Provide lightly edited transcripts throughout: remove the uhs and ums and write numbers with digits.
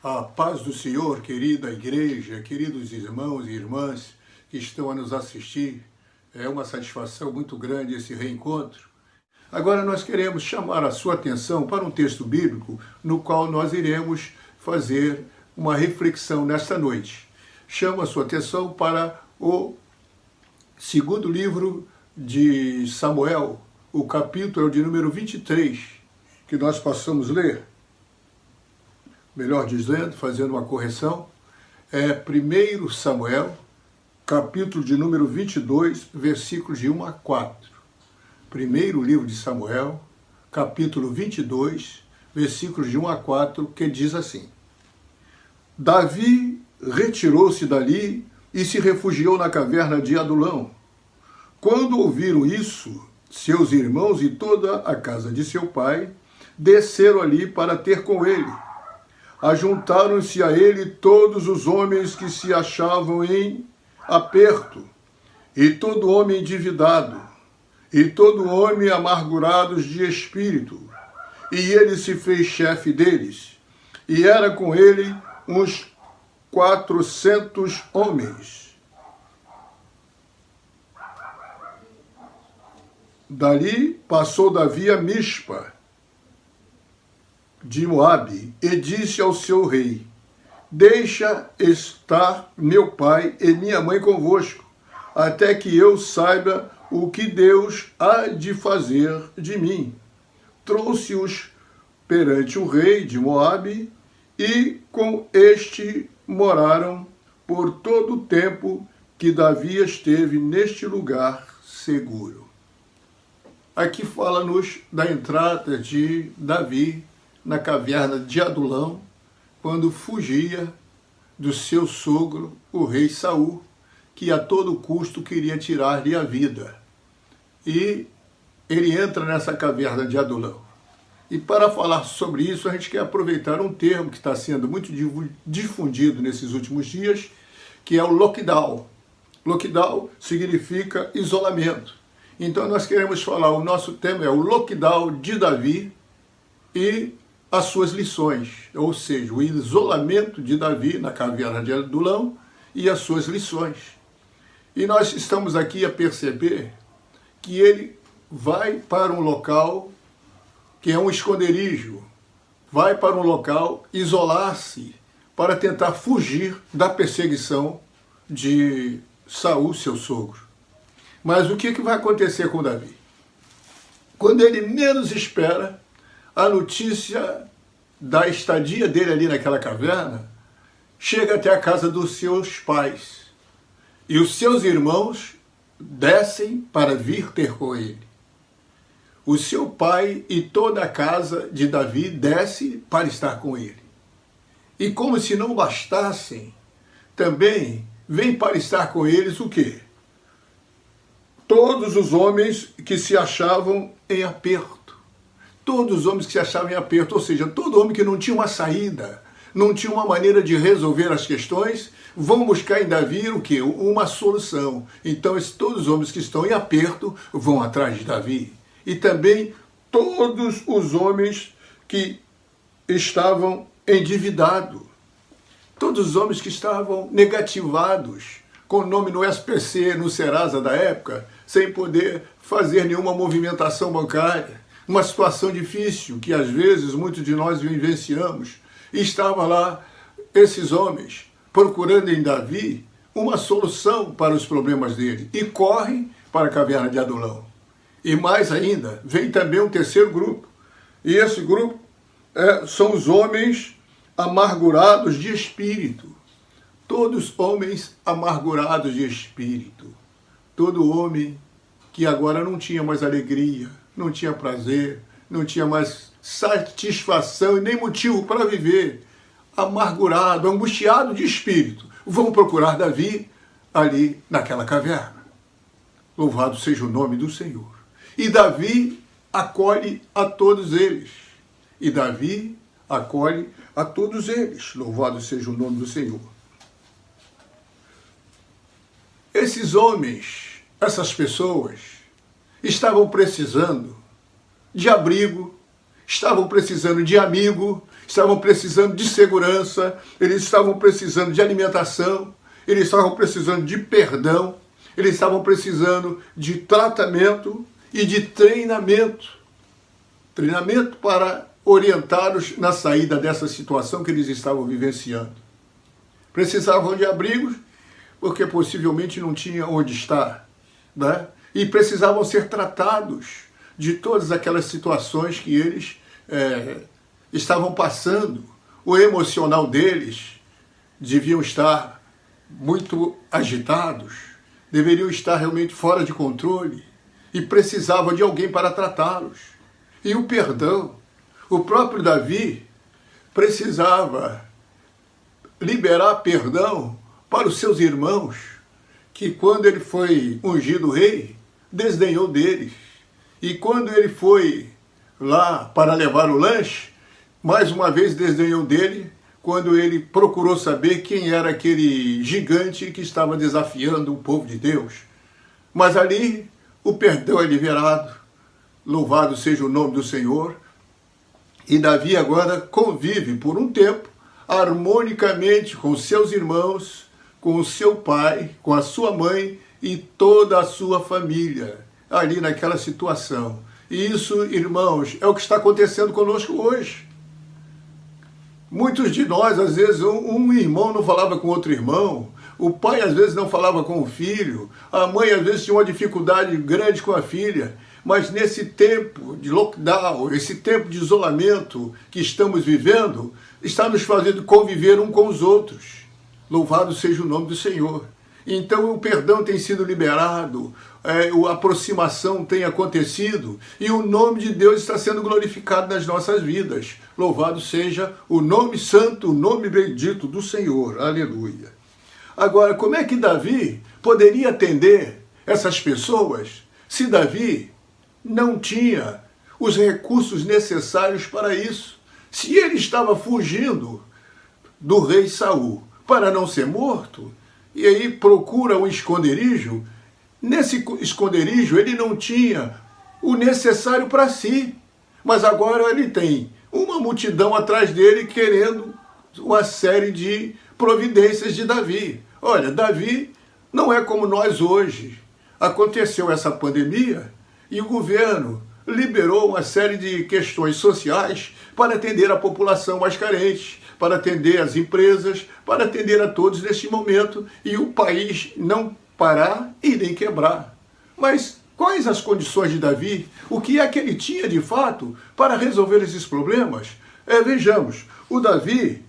A paz do Senhor, querida igreja, queridos irmãos e irmãs que estão a nos assistir. É uma satisfação muito grande esse reencontro. Agora nós queremos chamar a sua atenção para um texto bíblico no qual nós iremos fazer uma reflexão nesta noite. Chamo a sua atenção para o segundo livro de Samuel, o capítulo de número 23, que nós possamos ler. Melhor dizendo, fazendo uma correção, é 1 Samuel, capítulo de número 22, versículos de 1 a 4. Primeiro livro de Samuel, capítulo 22, versículos de 1 a 4, que diz assim: Davi retirou-se dali e se refugiou na caverna de Adulão. Quando ouviram isso, seus irmãos e toda a casa de seu pai desceram ali para ter com ele. Ajuntaram-se a ele todos os homens que se achavam em aperto, e todo homem endividado, e todo homem amargurados de espírito. E ele se fez chefe deles, e era com ele uns 400 homens. Dali passou Davi a Mispa de Moabe, e disse ao seu rei: Deixa estar meu pai e minha mãe convosco, até que eu saiba o que Deus há de fazer de mim. Trouxe-os perante o rei de Moabe, e com este moraram por todo o tempo que Davi esteve neste lugar seguro. Aqui fala-nos da entrada de Davi na caverna de Adulão, quando fugia do seu sogro, o rei Saul, que a todo custo queria tirar-lhe a vida. E ele entra nessa caverna de Adulão. E para falar sobre isso, a gente quer aproveitar um termo que está sendo muito difundido nesses últimos dias, que é o lockdown. Lockdown significa isolamento. Então nós queremos falar, o nosso tema é o lockdown de Davi e as suas lições, ou seja, o isolamento de Davi na caverna de Adulão e as suas lições. E nós estamos aqui a perceber que ele vai para um local que é um esconderijo, vai para um local isolar-se para tentar fugir da perseguição de Saul, seu sogro. Mas o que vai acontecer com Davi? Quando ele menos espera, a notícia da estadia dele ali naquela caverna chega até a casa dos seus pais. E os seus irmãos descem para vir ter com ele. O seu pai e toda a casa de Davi desce para estar com ele. E como se não bastassem, também vem para estar com eles o quê? Todos os homens que se achavam em aperto. Todos os homens que se achavam em aperto, ou seja, todo homem que não tinha uma saída, não tinha uma maneira de resolver as questões, vão buscar em Davi o quê? Uma solução. Então, todos os homens que estão em aperto vão atrás de Davi. E também todos os homens que estavam endividados. Todos os homens que estavam negativados, com o nome no SPC, no Serasa da época, sem poder fazer nenhuma movimentação bancária. Uma situação difícil que às vezes muitos de nós vivenciamos. E estava lá esses homens procurando em Davi uma solução para os problemas dele. E correm para a caverna de Adulão. E mais ainda, vem também um terceiro grupo. E esse grupo são os homens amargurados de espírito. Todos homens amargurados de espírito. Todo homem que agora não tinha mais alegria, não tinha prazer, não tinha mais satisfação e nem motivo para viver. Amargurado, angustiado de espírito. Vão procurar Davi ali naquela caverna. Louvado seja o nome do Senhor. E Davi acolhe a todos eles. E Davi acolhe a todos eles. Louvado seja o nome do Senhor. Esses homens, essas pessoas, estavam precisando de abrigo, estavam precisando de amigo, estavam precisando de segurança, eles estavam precisando de alimentação, eles estavam precisando de perdão, eles estavam precisando de tratamento e de treinamento. Treinamento para orientá-los na saída dessa situação que eles estavam vivenciando. Precisavam de abrigos, porque possivelmente não tinha onde estar, né? E precisavam ser tratados de todas aquelas situações que eles estavam passando. O emocional deles deviam estar muito agitados, deveriam estar realmente fora de controle e precisavam de alguém para tratá-los. E o perdão, o próprio Davi precisava liberar perdão para os seus irmãos, que quando ele foi ungido rei, desdenhou deles. E quando ele foi lá para levar o lanche, mais uma vez desdenhou dele, quando ele procurou saber quem era aquele gigante que estava desafiando o povo de Deus. Mas ali o perdão é liberado, louvado seja o nome do Senhor. E Davi agora convive por um tempo, harmonicamente com seus irmãos, com o seu pai, com a sua mãe e toda a sua família, ali naquela situação. E isso, irmãos, é o que está acontecendo conosco hoje. Muitos de nós, às vezes, um irmão não falava com outro irmão, o pai, às vezes, não falava com o filho, a mãe, às vezes, tinha uma dificuldade grande com a filha. Mas nesse tempo de lockdown, esse tempo de isolamento que estamos vivendo, está nos fazendo conviver um com os outros. Louvado seja o nome do Senhor. Então o perdão tem sido liberado, a aproximação tem acontecido e o nome de Deus está sendo glorificado nas nossas vidas. Louvado seja o nome santo, o nome bendito do Senhor. Aleluia. Agora, como é que Davi poderia atender essas pessoas se Davi não tinha os recursos necessários para isso? Se ele estava fugindo do rei Saul para não ser morto, e aí procura um esconderijo, nesse esconderijo ele não tinha o necessário para si, mas agora ele tem uma multidão atrás dele querendo uma série de providências de Davi. Olha, Davi não é como nós hoje. Aconteceu essa pandemia e o governo liberou uma série de questões sociais para atender a população mais carente, para atender as empresas, para atender a todos neste momento e o país não parar e nem quebrar. Mas quais as condições de Davi? O que é que ele tinha de fato para resolver esses problemas? Vejamos, o Davi,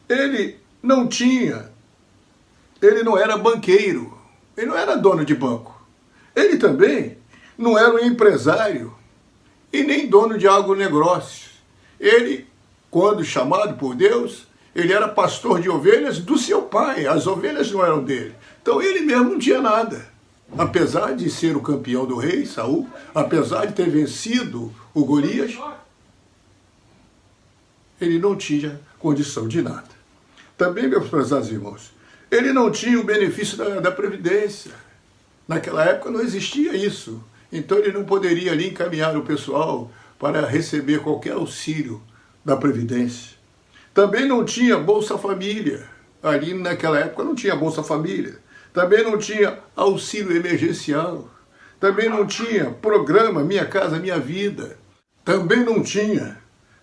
ele não era banqueiro, ele não era dono de banco. Ele também não era um empresário e nem dono de agronegócios. Ele, quando chamado por Deus, ele era pastor de ovelhas do seu pai, as ovelhas não eram dele. Então ele mesmo não tinha nada. Apesar de ser o campeão do rei, Saul, apesar de ter vencido o Golias, ele não tinha condição de nada. Também, meus prezados irmãos, ele não tinha o benefício da Previdência. Naquela época não existia isso. Então ele não poderia ali encaminhar o pessoal para receber qualquer auxílio da Previdência. Também não tinha Bolsa Família. Ali naquela época não tinha Bolsa Família. Também não tinha auxílio emergencial. Também não tinha programa Minha Casa Minha Vida. Também não tinha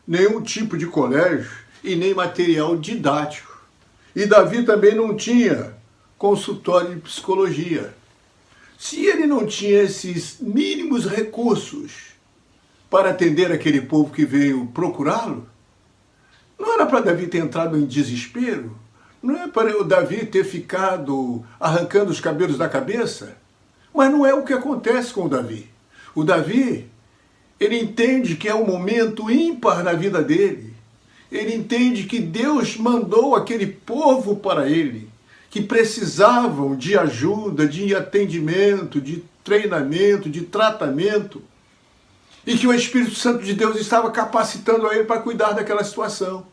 nenhum tipo de colégio e nem material didático. E Davi também não tinha consultório de psicologia. Se ele não tinha esses mínimos recursos para atender aquele povo que veio procurá-lo, não era para Davi ter entrado em desespero? Não é para o Davi ter ficado arrancando os cabelos da cabeça? Mas não é o que acontece com o Davi. O Davi, ele entende que é um momento ímpar na vida dele. Ele entende que Deus mandou aquele povo para ele, que precisavam de ajuda, de atendimento, de treinamento, de tratamento, e que o Espírito Santo de Deus estava capacitando a ele para cuidar daquela situação.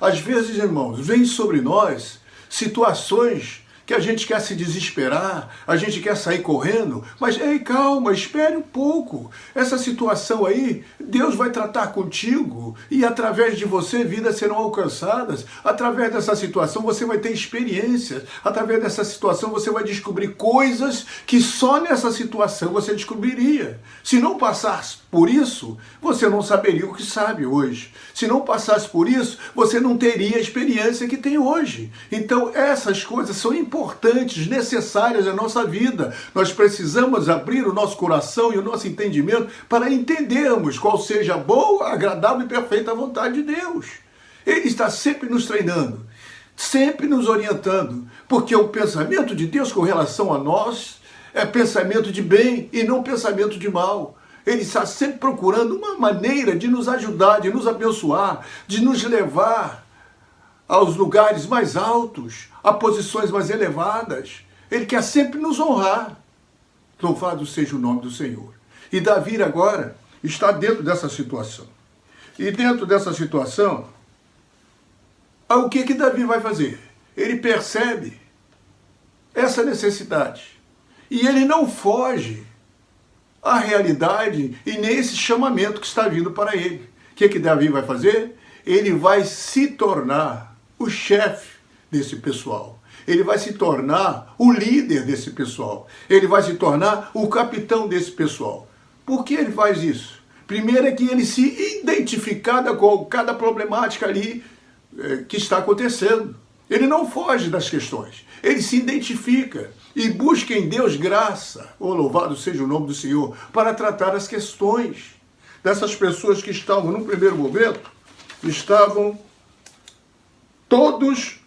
Às vezes, irmãos, vem sobre nós situações que a gente quer se desesperar, a gente quer sair correndo, mas ei, calma, espere um pouco. Essa situação aí, Deus vai tratar contigo e através de você vidas serão alcançadas. Através dessa situação você vai ter experiências, através dessa situação você vai descobrir coisas que só nessa situação você descobriria. Se não passasse por isso, você não saberia o que sabe hoje. Se não passasse por isso, você não teria a experiência que tem hoje. Então essas coisas são importantes, necessárias na nossa vida. Nós precisamos abrir o nosso coração e o nosso entendimento para entendermos qual seja a boa, agradável e perfeita vontade de Deus. Ele está sempre nos treinando, sempre nos orientando, porque o pensamento de Deus com relação a nós é pensamento de bem e não pensamento de mal. Ele está sempre procurando uma maneira de nos ajudar, de nos abençoar, de nos levar aos lugares mais altos, a posições mais elevadas. Ele quer sempre nos honrar. Louvado seja o nome do Senhor. E Davi agora está dentro dessa situação. E dentro dessa situação, o que Davi vai fazer? Ele percebe essa necessidade. E ele não foge à realidade e nem esse chamamento que está vindo para ele. O que Davi vai fazer? Ele vai se tornar o chefe desse pessoal. Ele vai se tornar o líder desse pessoal. Ele vai se tornar o capitão desse pessoal. Por que ele faz isso? Primeiro é que ele se identifica com cada problemática ali que está acontecendo. Ele não foge das questões. Ele se identifica e busca em Deus graça, louvado seja o nome do Senhor, para tratar as questões dessas pessoas que estavam, num primeiro momento, estavam todos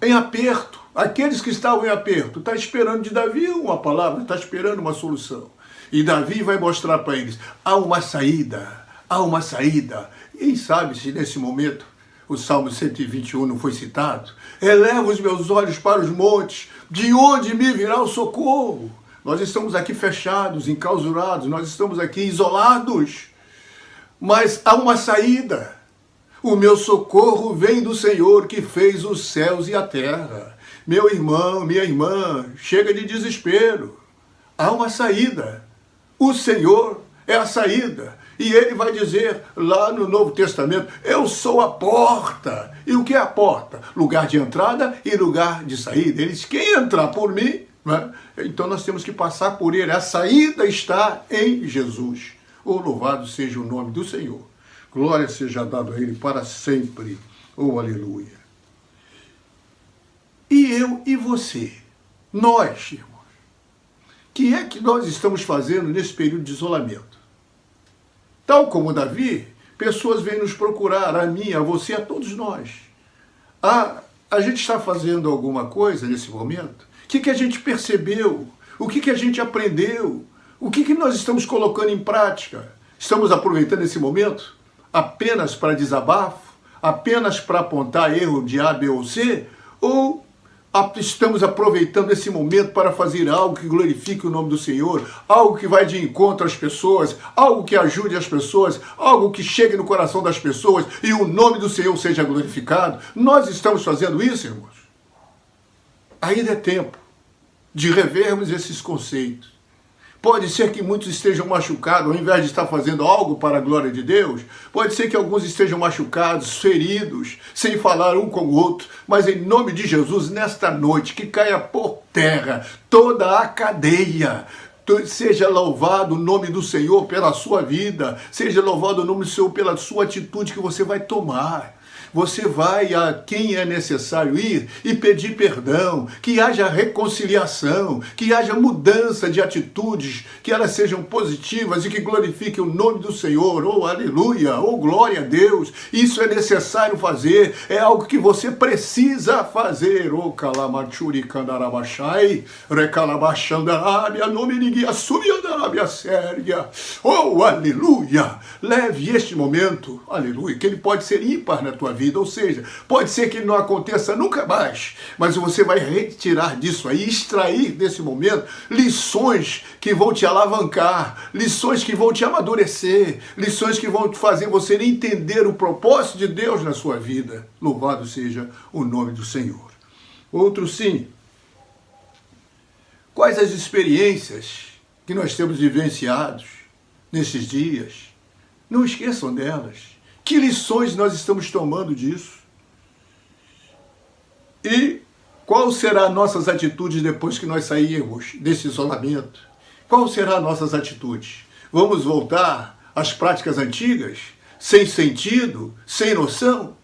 em aperto. Aqueles que estavam em aperto, está esperando de Davi uma palavra, está esperando uma solução. E Davi vai mostrar para eles, há uma saída, há uma saída. E sabe se nesse momento o Salmo 121 não foi citado? Eleva os meus olhos para os montes, de onde me virá o socorro? Nós estamos aqui fechados, enclausurados, nós estamos aqui isolados, mas há uma saída. O meu socorro vem do Senhor que fez os céus e a terra. Meu irmão, minha irmã, chega de desespero. Há uma saída. O Senhor é a saída. E ele vai dizer lá no Novo Testamento, eu sou a porta. E o que é a porta? Lugar de entrada e lugar de saída. Ele diz, quem entrar por mim, né? Então nós temos que passar por ele. A saída está em Jesus. Louvado seja o nome do Senhor. Glória seja dada a ele para sempre. Aleluia. E eu e você, nós, irmãos, o que é que nós estamos fazendo nesse período de isolamento? Tal como Davi, pessoas vêm nos procurar, a mim, a você, a todos nós. A gente está fazendo alguma coisa nesse momento? O que a gente percebeu? O que a gente aprendeu? O que nós estamos colocando em prática? Estamos aproveitando esse momento apenas para desabafo? Apenas para apontar erro de A, B ou C? Ou estamos aproveitando esse momento para fazer algo que glorifique o nome do Senhor, algo que vai de encontro às pessoas, algo que ajude as pessoas, algo que chegue no coração das pessoas e o nome do Senhor seja glorificado? Nós estamos fazendo isso, irmãos? Ainda é tempo de revermos esses conceitos. Pode ser que muitos estejam machucados, ao invés de estar fazendo algo para a glória de Deus. Pode ser que alguns estejam machucados, feridos, sem falar um com o outro. Mas em nome de Jesus, nesta noite, que caia por terra toda a cadeia. Seja louvado o nome do Senhor pela sua vida. Seja louvado o nome do Senhor pela sua atitude que você vai tomar. Você vai a quem é necessário ir e pedir perdão, que haja reconciliação, que haja mudança de atitudes, que elas sejam positivas e que glorifiquem o nome do Senhor. Aleluia, glória a Deus. Isso é necessário fazer, é algo que você precisa fazer. Calamachuri candarabachai, recalabachandarabia, nome de guia subiandarabia séria. Aleluia. Leve este momento, aleluia, que ele pode ser ímpar na tua vida. Ou seja, pode ser que não aconteça nunca mais, mas você vai retirar disso aí, extrair desse momento lições que vão te alavancar, lições que vão te amadurecer, lições que vão fazer você entender o propósito de Deus na sua vida. Louvado seja o nome do Senhor. Outro sim, Quais as experiências que nós temos vivenciados nesses dias? Não esqueçam delas. Que lições nós estamos tomando disso? E qual serão as nossas atitudes depois que nós sairmos desse isolamento? Qual serão as nossas atitudes? Vamos voltar às práticas antigas, sem sentido, sem noção?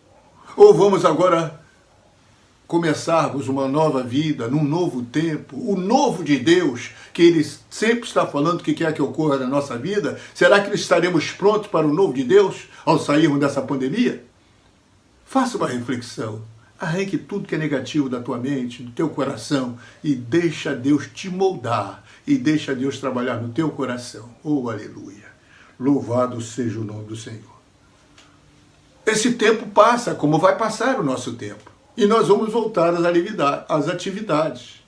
Ou vamos agora começarmos uma nova vida, num novo tempo, o novo de Deus, que Ele sempre está falando que quer que ocorra na nossa vida? Será que estaremos prontos para o novo de Deus ao sairmos dessa pandemia? Faça uma reflexão. Arranque tudo que é negativo da tua mente, do teu coração, e deixa Deus te moldar, e deixa Deus trabalhar no teu coração. Oh, aleluia! Louvado seja o nome do Senhor. Esse tempo passa, como vai passar o nosso tempo, e nós vamos voltar às atividades.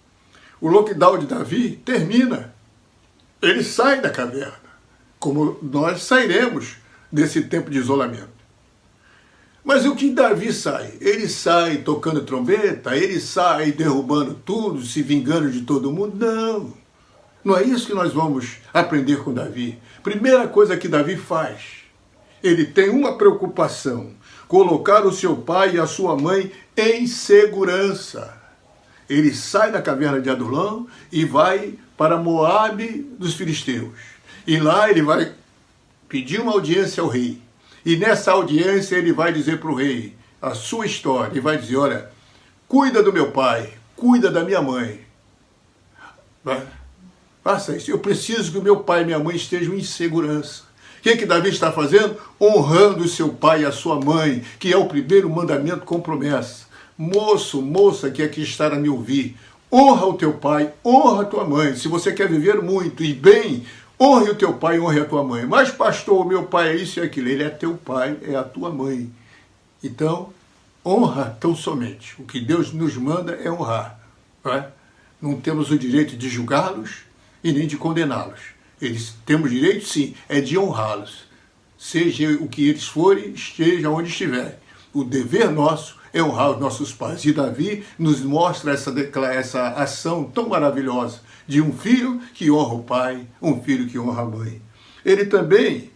O lockdown de Davi termina. Ele sai da caverna, como nós sairemos desse tempo de isolamento. Mas o que Davi sai? Ele sai tocando trombeta? Ele sai derrubando tudo, se vingando de todo mundo? Não. Não é isso que nós vamos aprender com Davi. Primeira coisa que Davi faz, ele tem uma preocupação: colocar o seu pai e a sua mãe em segurança. Ele sai da caverna de Adulão e vai para Moabe dos filisteus. E lá ele vai pedir uma audiência ao rei. E nessa audiência ele vai dizer para o rei a sua história. E vai dizer: olha, cuida do meu pai, cuida da minha mãe. Faça isso. Eu preciso que o meu pai e minha mãe estejam em segurança. O que Davi está fazendo? Honrando o seu pai e a sua mãe, que é o primeiro mandamento com promessa. Moço, moça que aqui está a me ouvir, honra o teu pai, honra a tua mãe. Se você quer viver muito e bem, honre o teu pai e honre a tua mãe. Mas pastor, o meu pai é isso e aquilo. Ele é teu pai, é a tua mãe. Então, honra tão somente. O que Deus nos manda é honrar. Não é? Não temos o direito de julgá-los e nem de condená-los. Eles temos direito, sim, é de honrá-los. Seja o que eles forem, esteja onde estiverem. O dever nosso é honrar os nossos pais. E Davi nos mostra essa ação tão maravilhosa de um filho que honra o pai, um filho que honra a mãe. Ele também,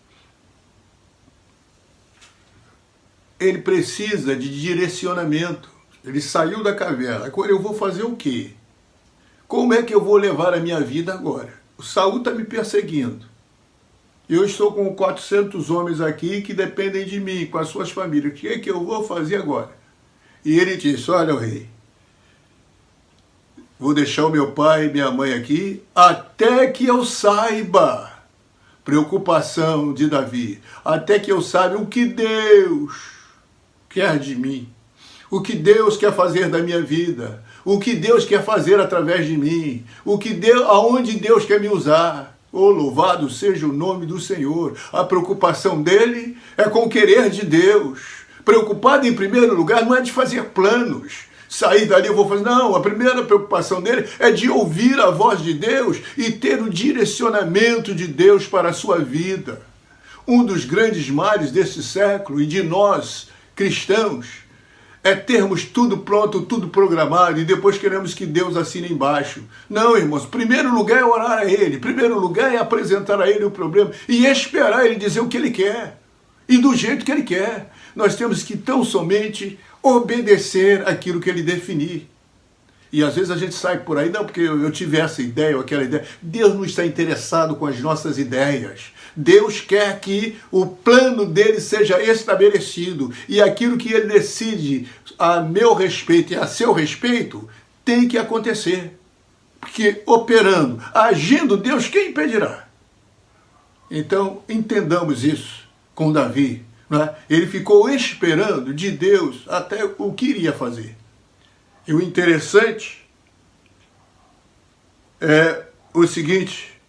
ele precisa de direcionamento. Ele saiu da caverna. Agora eu vou fazer o quê? Como é que eu vou levar a minha vida agora? O Saul está me perseguindo. Eu estou com 400 homens aqui que dependem de mim, com as suas famílias. O que é que eu vou fazer agora? E ele disse: olha, rei, vou deixar o meu pai e minha mãe aqui até que eu saiba. Preocupação de Davi. Até que eu saiba o que Deus quer de mim. O que Deus quer fazer da minha vida. O que Deus quer fazer através de mim. Aonde Deus quer me usar. Oh, louvado seja o nome do Senhor. A preocupação dele é com o querer de Deus. Preocupado em primeiro lugar não é de fazer planos. Sair dali eu vou fazer. Não, a primeira preocupação dele é de ouvir a voz de Deus e ter o direcionamento de Deus para a sua vida. Um dos grandes males deste século e de nós, cristãos, é termos tudo pronto, tudo programado e depois queremos que Deus assine embaixo. Não, irmãos, primeiro lugar é orar a Ele, primeiro lugar é apresentar a Ele o problema e esperar Ele dizer o que Ele quer e do jeito que Ele quer. Nós temos que tão somente obedecer aquilo que Ele definir. E às vezes a gente sai por aí, não, porque eu tive essa ideia ou aquela ideia. Deus não está interessado com as nossas ideias. Deus quer que o plano dele seja estabelecido. E aquilo que ele decide a meu respeito e a seu respeito, tem que acontecer. Porque operando, agindo Deus, quem impedirá? Então, entendamos isso com Davi. Não é? Ele ficou esperando de Deus até o que iria fazer. E o interessante é o seguinte: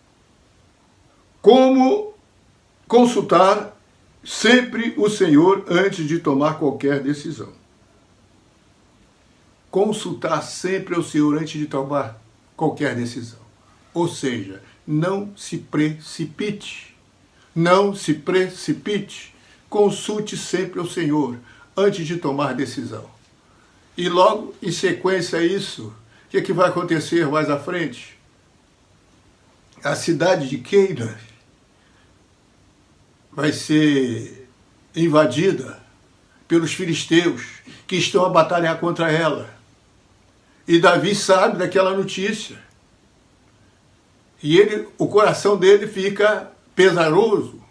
como consultar sempre o Senhor antes de tomar qualquer decisão. Consultar sempre o Senhor antes de tomar qualquer decisão. Ou seja, não se precipite. Não se precipite. Consulte sempre o Senhor antes de tomar decisão. E logo, em sequência a isso, o que vai acontecer mais à frente? a cidade de Keila vai ser invadida pelos filisteus que estão a batalhar contra ela. E Davi sabe daquela notícia. E o coração dele fica pesaroso.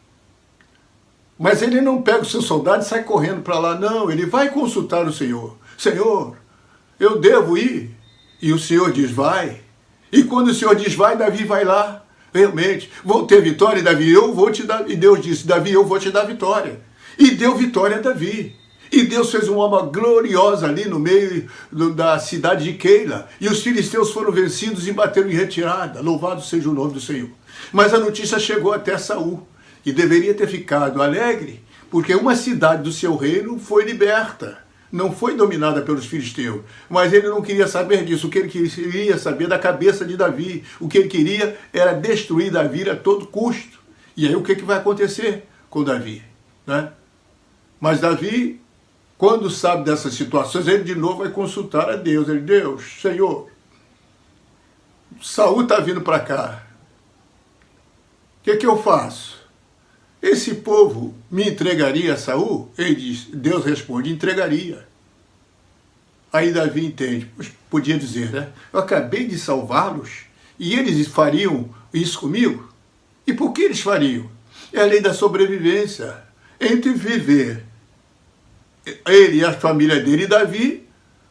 Mas ele não pega o seu soldado e sai correndo para lá. Não, ele vai consultar o Senhor. Senhor, eu devo ir? E o Senhor diz, vai. E quando o Senhor diz, vai, Davi vai lá. Realmente, vou ter vitória, Davi, eu vou te dar. E Deus disse, Davi, eu vou te dar vitória. E deu vitória a Davi. E Deus fez uma obra gloriosa ali no meio da cidade de Keila. E os filisteus foram vencidos e bateram em retirada. Louvado seja o nome do Senhor. Mas a notícia chegou até Saul, que deveria ter ficado alegre, porque uma cidade do seu reino foi liberta. Não foi dominada pelos filisteus, mas ele não queria saber disso. O que ele queria saber da cabeça de Davi. O que ele queria era destruir Davi a todo custo. E aí o que vai acontecer com Davi? Né? Mas Davi, quando sabe dessas situações, ele de novo vai consultar a Deus. Ele, Deus, Senhor, Saul está vindo para cá. O que eu faço? Esse povo me entregaria a Saul? Ele diz, Deus responde, entregaria. Aí Davi entende, podia dizer, né? Eu acabei de salvá-los e eles fariam isso comigo? E por que eles fariam? É a lei da sobrevivência. Entre viver ele e a família dele e Davi,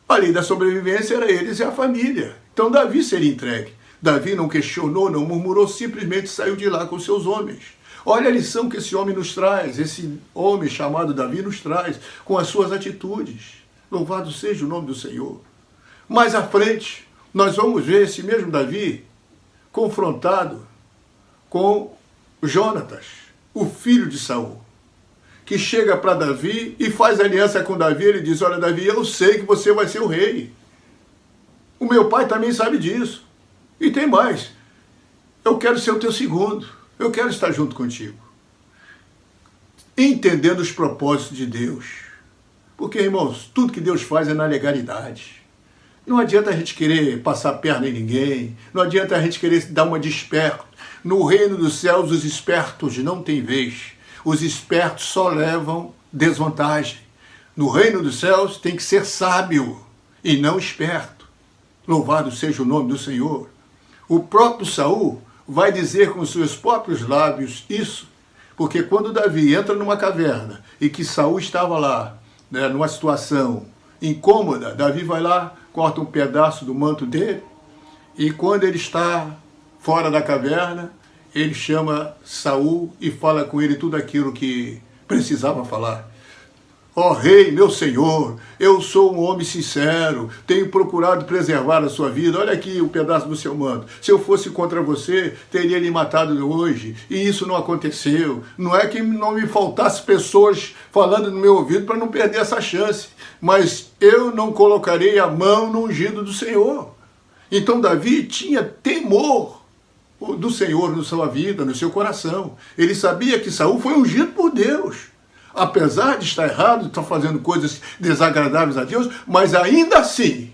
a lei da sobrevivência era eles e a família. Então Davi seria entregue. Davi não questionou, não murmurou, simplesmente saiu de lá com seus homens. Olha a lição que esse homem nos traz, esse homem chamado Davi nos traz, com as suas atitudes. Louvado seja o nome do Senhor. Mais à frente, nós vamos ver esse mesmo Davi confrontado com Jonatas, o filho de Saul, que chega para Davi e faz aliança com Davi. Ele diz, olha Davi, eu sei que você vai ser o rei. O meu pai também sabe disso. E tem mais, eu quero ser o teu segundo. Eu quero estar junto contigo. Entendendo os propósitos de Deus. Porque, irmãos, tudo que Deus faz é na legalidade. Não adianta a gente querer passar perna em ninguém. Não adianta a gente querer dar uma de esperto. No reino dos céus, os espertos não têm vez. Os espertos só levam desvantagem. No reino dos céus tem que ser sábio e não esperto. Louvado seja o nome do Senhor. O próprio Saul vai dizer com os seus próprios lábios isso, porque quando Davi entra numa caverna e que Saul estava lá, né, numa situação incômoda, Davi vai lá, corta um pedaço do manto dele, e quando ele está fora da caverna, ele chama Saul e fala com ele tudo aquilo que precisava falar. Ó rei, meu senhor, eu sou um homem sincero, tenho procurado preservar a sua vida. Olha aqui o pedaço do seu manto. Se eu fosse contra você, teria lhe matado hoje. E isso não aconteceu. Não é que não me faltasse pessoas falando no meu ouvido para não perder essa chance. Mas eu não colocarei a mão no ungido do Senhor. Então Davi tinha temor do Senhor na sua vida, no seu coração. Ele sabia que Saul foi ungido por Deus. Apesar de estar errado, de estar fazendo coisas desagradáveis a Deus, mas ainda assim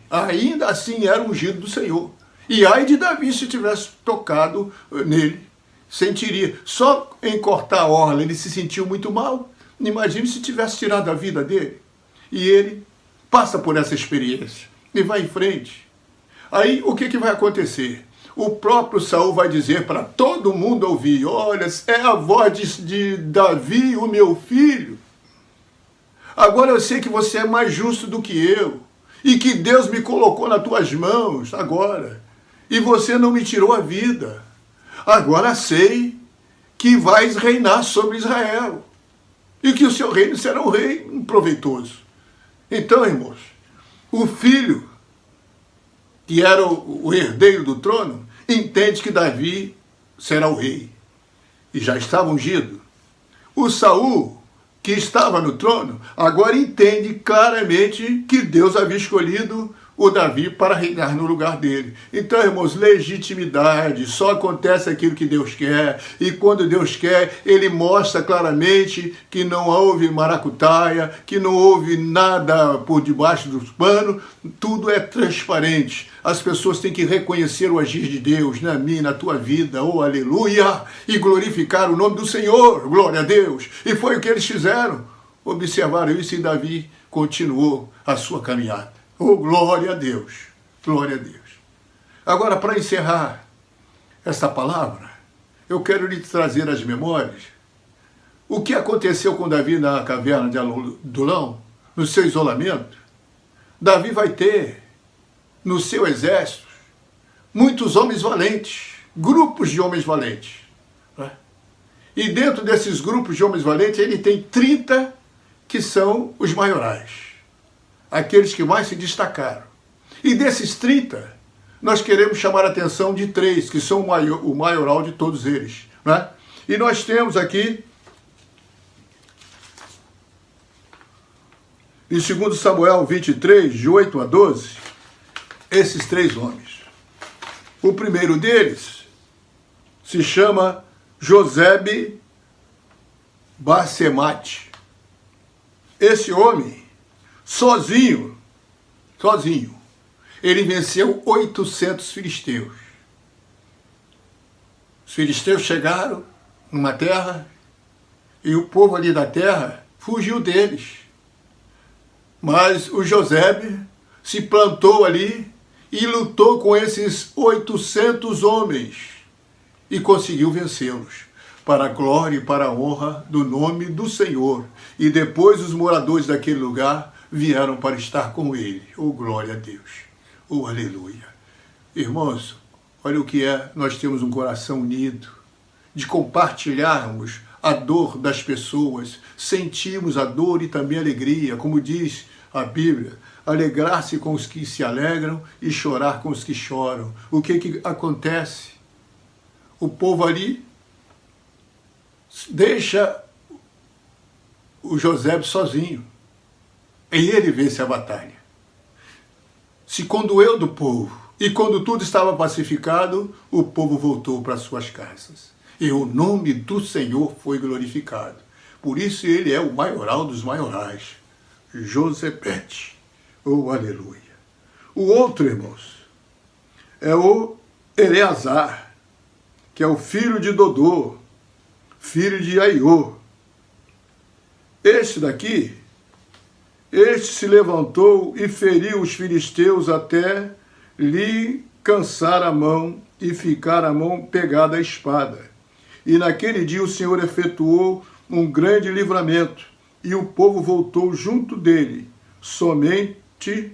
era ungido do Senhor. E ai de Davi se tivesse tocado nele, sentiria. Só em cortar a orla ele se sentiu muito mal. Imagine se tivesse tirado a vida dele. E ele passa por essa experiência e vai em frente. Aí o que vai acontecer? O próprio Saul vai dizer para todo mundo ouvir, olha, é a voz de Davi, o meu filho. Agora eu sei que você é mais justo do que eu, e que Deus me colocou nas tuas mãos agora, e você não me tirou a vida. Agora sei que vais reinar sobre Israel, e que o seu reino será um reino proveitoso. Então, irmãos, o filho, que era o herdeiro do trono, entende que Davi será o rei. E já estava ungido. O Saul, que estava no trono, agora entende claramente que Deus havia escolhido o Davi para reinar no lugar dele. Então, irmãos, legitimidade, só acontece aquilo que Deus quer, e quando Deus quer, ele mostra claramente que não houve maracutaia, que não houve nada por debaixo dos panos, tudo é transparente. As pessoas têm que reconhecer o agir de Deus na minha, na tua vida, oh aleluia, e glorificar o nome do Senhor, glória a Deus. E foi o que eles fizeram, observaram isso, e Davi continuou a sua caminhada. Oh, glória a Deus, glória a Deus. Agora, para encerrar esta palavra, eu quero lhe trazer às memórias o que aconteceu com Davi na caverna de Adulão, no seu isolamento. Davi vai ter no seu exército muitos homens valentes, grupos de homens valentes. Né? E dentro desses grupos de homens valentes, ele tem 30 que são os maiorais, aqueles que mais se destacaram. E desses 30, nós queremos chamar a atenção de 3, que são o maioral de todos eles. Né? E nós temos aqui, em 2 Samuel 23, de 8 a 12, esses 3 homens. O primeiro deles se chama Josebe Basemate. Esse homem, sozinho, ele venceu 800 filisteus. Os filisteus chegaram numa terra e o povo ali da terra fugiu deles. Mas o Josebe se plantou ali e lutou com esses 800 homens e conseguiu vencê-los, para a glória e para a honra do nome do Senhor. E depois os moradores daquele lugar vieram para estar com ele. Oh, glória a Deus. Oh, aleluia. Irmãos, olha o que é, nós temos um coração unido, de compartilharmos a dor das pessoas, sentimos a dor e também a alegria, como diz a Bíblia, alegrar-se com os que se alegram e chorar com os que choram. O que acontece? O povo ali deixa o José sozinho, e ele vence a batalha. Se condoeu do povo, e quando tudo estava pacificado, o povo voltou para suas casas. E o nome do Senhor foi glorificado. Por isso ele é o maioral dos maiorais, Josebete. Oh, aleluia. O outro, irmãos, é o Eleazar, que é o filho de Dodô, filho de Aiô. Este se levantou e feriu os filisteus até lhe cansar a mão e ficar a mão pegada à espada. E naquele dia o Senhor efetuou um grande livramento, e o povo voltou junto dele, somente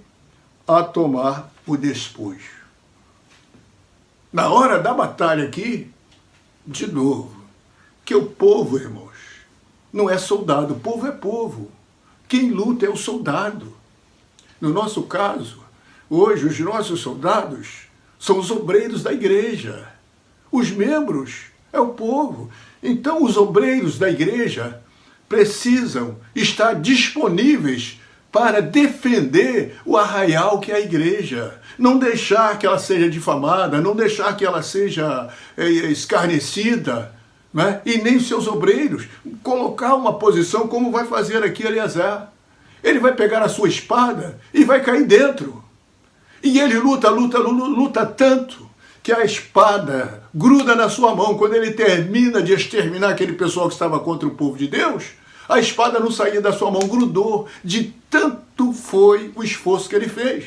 a tomar o despojo. Na hora da batalha aqui, de novo, que o povo, irmãos, não é soldado, o povo é povo. Quem luta é o soldado. No nosso caso, hoje, os nossos soldados são os obreiros da igreja. Os membros é o povo. Então, os obreiros da igreja precisam estar disponíveis para defender o arraial que é a igreja. Não deixar que ela seja difamada, não deixar que ela seja escarnecida, né? E nem seus obreiros. Colocar uma posição como vai fazer aqui Eleazar. Ele vai pegar a sua espada e vai cair dentro. E ele luta tanto que a espada gruda na sua mão. Quando ele termina de exterminar aquele pessoal que estava contra o povo de Deus, a espada não saía da sua mão, grudou, de tanto foi o esforço que ele fez.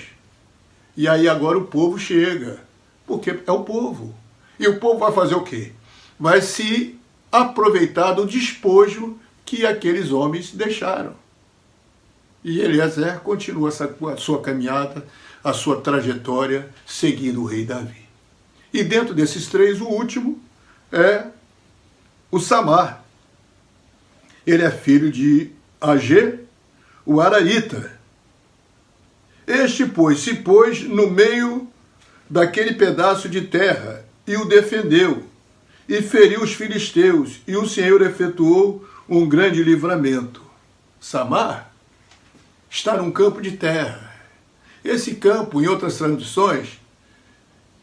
E aí agora o povo chega, porque é o povo. E o povo vai fazer o quê? Vai se aproveitar do despojo que aqueles homens deixaram. E Eliezer continua a sua caminhada, a sua trajetória, seguindo o rei Davi. E dentro desses 3, o último é o Samar. Ele é filho de Agê, o Araíta. Este, pois, se pôs no meio daquele pedaço de terra e o defendeu, e feriu os filisteus, e o Senhor efetuou um grande livramento. Samar está num campo de terra, Esse campo, em outras traduções,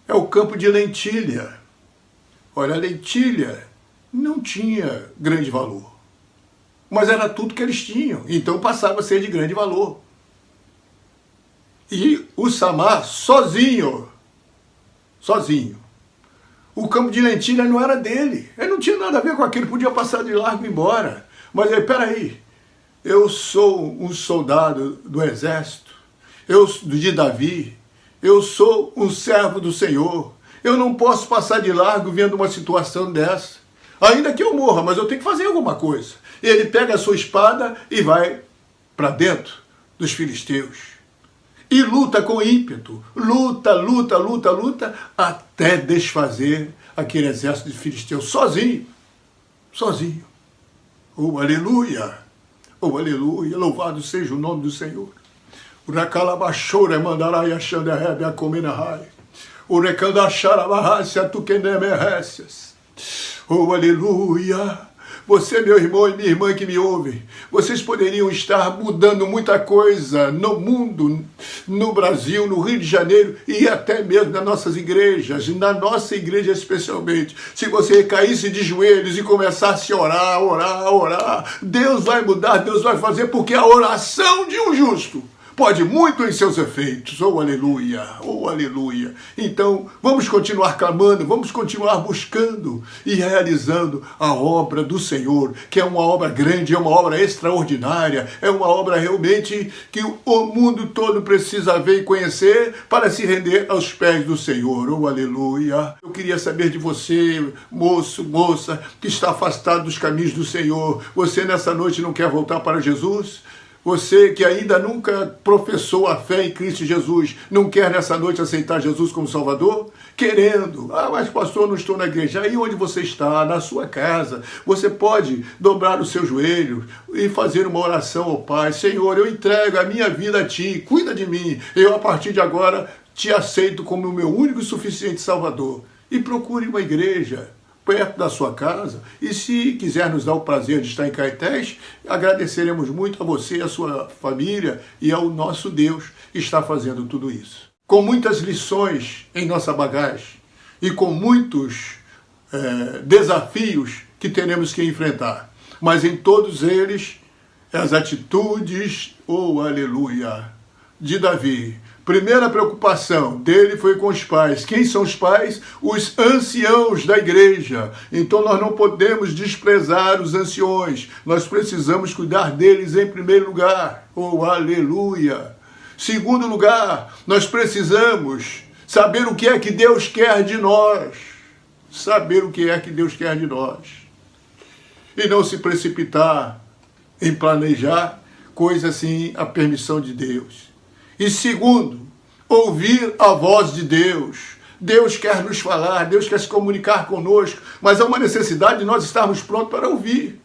é o campo de lentilha. Olha, a lentilha não tinha grande valor, mas era tudo que eles tinham, então passava a ser de grande valor. E o Samar, sozinho, o campo de lentilha não era dele, ele não tinha nada a ver com aquilo, podia passar de largo e ir embora. Mas aí, peraí, eu sou um soldado do exército, de Davi, eu sou um servo do Senhor, eu não posso passar de largo vendo uma situação dessa, ainda que eu morra, mas eu tenho que fazer alguma coisa. Ele pega a sua espada e vai para dentro dos filisteus. E luta com ímpeto, luta, até desfazer aquele exército de filisteus sozinho. Oh, aleluia, louvado seja o nome do Senhor. O recalabachora mandará yachanderebe a comenahai. O recandacharabarrácia tu que nemerrécias. Oh, aleluia. Você, meu irmão e minha irmã que me ouve, vocês poderiam estar mudando muita coisa no mundo, no Brasil, no Rio de Janeiro e até mesmo nas nossas igrejas, na nossa igreja especialmente. Se você caísse de joelhos e começasse a orar, Deus vai mudar, Deus vai fazer, porque a oração de um justo pode muito em seus efeitos. Oh, aleluia, oh, aleluia. Então, vamos continuar clamando, vamos continuar buscando e realizando a obra do Senhor, que é uma obra grande, é uma obra extraordinária, é uma obra realmente que o mundo todo precisa ver e conhecer para se render aos pés do Senhor. Oh, aleluia. Eu queria saber de você, moço, moça, que está afastado dos caminhos do Senhor. Você nessa noite não quer voltar para Jesus? Você que ainda nunca professou a fé em Cristo Jesus, não quer nessa noite aceitar Jesus como Salvador? Querendo. Ah, mas pastor, não estou na igreja. Aí onde você está, na sua casa, você pode dobrar o seu joelho e fazer uma oração ao Pai. Senhor, eu entrego a minha vida a Ti, cuida de mim. Eu, a partir de agora, Te aceito como o meu único e suficiente Salvador. E procure uma igreja perto da sua casa, e se quiser nos dar o prazer de estar em Caetés, agradeceremos muito a você, a sua família e ao nosso Deus que está fazendo tudo isso. Com muitas lições em nossa bagagem e com muitos desafios que teremos que enfrentar, mas em todos eles, as atitudes, oh aleluia, de Davi. Primeira preocupação dele foi com os pais. Quem são os pais? Os anciãos da igreja. Então nós não podemos desprezar os anciões. Nós precisamos cuidar deles em primeiro lugar. Oh, aleluia! Segundo lugar, nós precisamos saber o que é que Deus quer de nós. Saber o que é que Deus quer de nós. E não se precipitar em planejar coisas sem a permissão de Deus. E segundo, ouvir a voz de Deus. Deus quer nos falar, Deus quer se comunicar conosco, mas há uma necessidade de nós estarmos prontos para ouvir.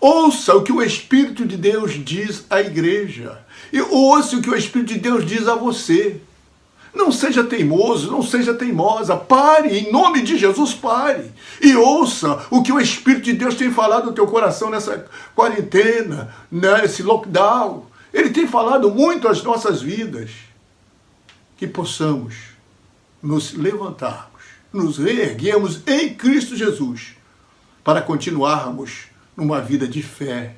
Ouça o que o Espírito de Deus diz à igreja. E ouça o que o Espírito de Deus diz a você. Não seja teimoso, não seja teimosa. Pare, em nome de Jesus, pare. E ouça o que o Espírito de Deus tem falado no teu coração nessa quarentena, nesse lockdown. Ele tem falado muito às nossas vidas, que possamos nos levantarmos, nos reerguermos em Cristo Jesus, para continuarmos numa vida de fé,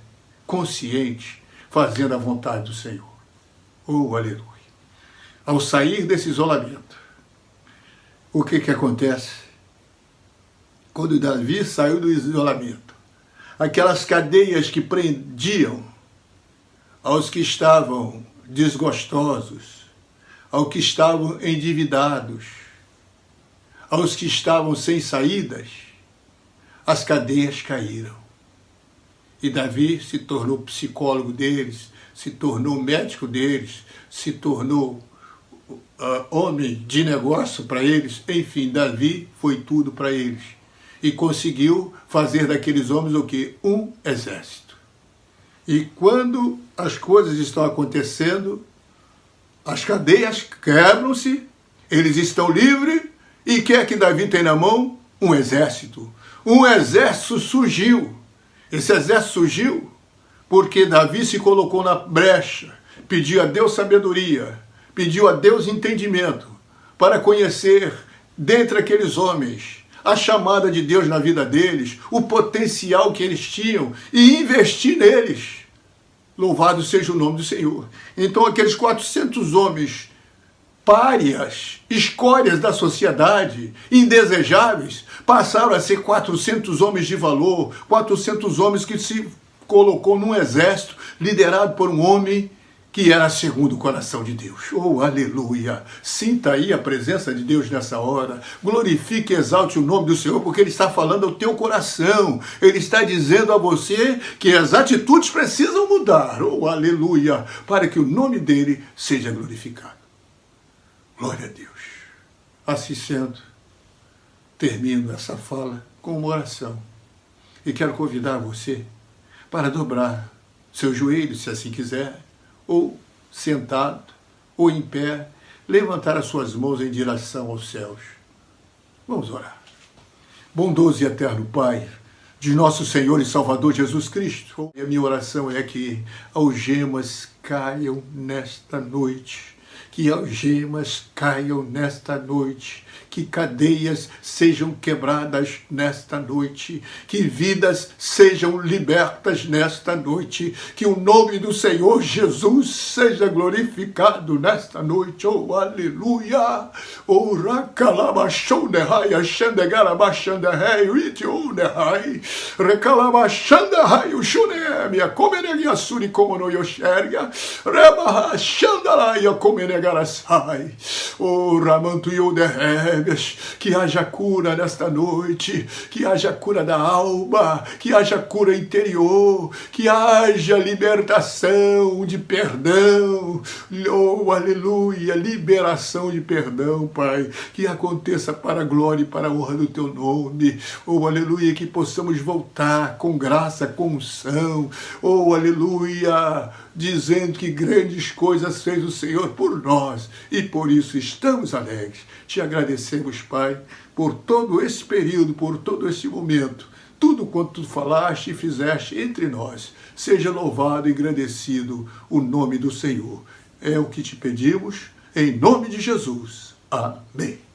consciente, fazendo a vontade do Senhor. Oh, aleluia! Ao sair desse isolamento, o que acontece? Quando Davi saiu do isolamento, aquelas cadeias que prendiam aos que estavam desgostosos, aos que estavam endividados, aos que estavam sem saídas, as cadeias caíram. E Davi se tornou psicólogo deles, se tornou médico deles, se tornou homem de negócio para eles. Enfim, Davi foi tudo para eles. E conseguiu fazer daqueles homens o quê? Um exército. E quando as coisas estão acontecendo, as cadeias quebram-se, eles estão livres, e o que é que Davi tem na mão? Um exército. Um exército surgiu. Esse exército surgiu porque Davi se colocou na brecha, pediu a Deus sabedoria, pediu a Deus entendimento para conhecer, dentre aqueles homens, a chamada de Deus na vida deles, o potencial que eles tinham e investir neles. Louvado seja o nome do Senhor. Então aqueles 400 homens párias, escórias da sociedade, indesejáveis, passaram a ser 400 homens de valor, 400 homens que se colocou num exército liderado por um homem que era segundo o coração de Deus. Oh, aleluia! Sinta aí a presença de Deus nessa hora. Glorifique e exalte o nome do Senhor, porque Ele está falando ao teu coração. Ele está dizendo a você que as atitudes precisam mudar. Oh, aleluia! Para que o nome dEle seja glorificado. Glória a Deus. Assim sendo, termino essa fala com uma oração. E quero convidar você para dobrar seus joelhos, se assim quiser, ou sentado, ou em pé, levantar as suas mãos em direção aos céus. Vamos orar. Bondoso e eterno Pai, de nosso Senhor e Salvador Jesus Cristo, a minha oração é que algemas caiam nesta noite, que algemas caiam nesta noite, que cadeias sejam quebradas nesta noite, que vidas sejam libertas nesta noite, que o nome do Senhor Jesus seja glorificado nesta noite. Oh, aleluia! Oh, rakalabashonehai, ashandegarabashandehai, itiunehai, rekalabashandehai, ushuneemi, akomenegiasuri komonoyosherga, rebahashandalai, akomenegarasai, oh, ramantuyodehebias, que haja cura nesta noite, que haja cura da alma, que haja cura interior, que haja libertação de perdão, oh, aleluia, liberação de perdão, Pai, que aconteça para a glória e para a honra do Teu nome, oh, aleluia, que possamos voltar com graça, com unção, oh, aleluia, dizendo que grandes coisas fez o Senhor por nós e por isso estamos alegres. Te agradecemos, Pai, por todo esse período, por todo esse momento, tudo quanto Tu falaste e fizeste entre nós. Seja louvado e engrandecido o nome do Senhor. É o que te pedimos, em nome de Jesus. Amém.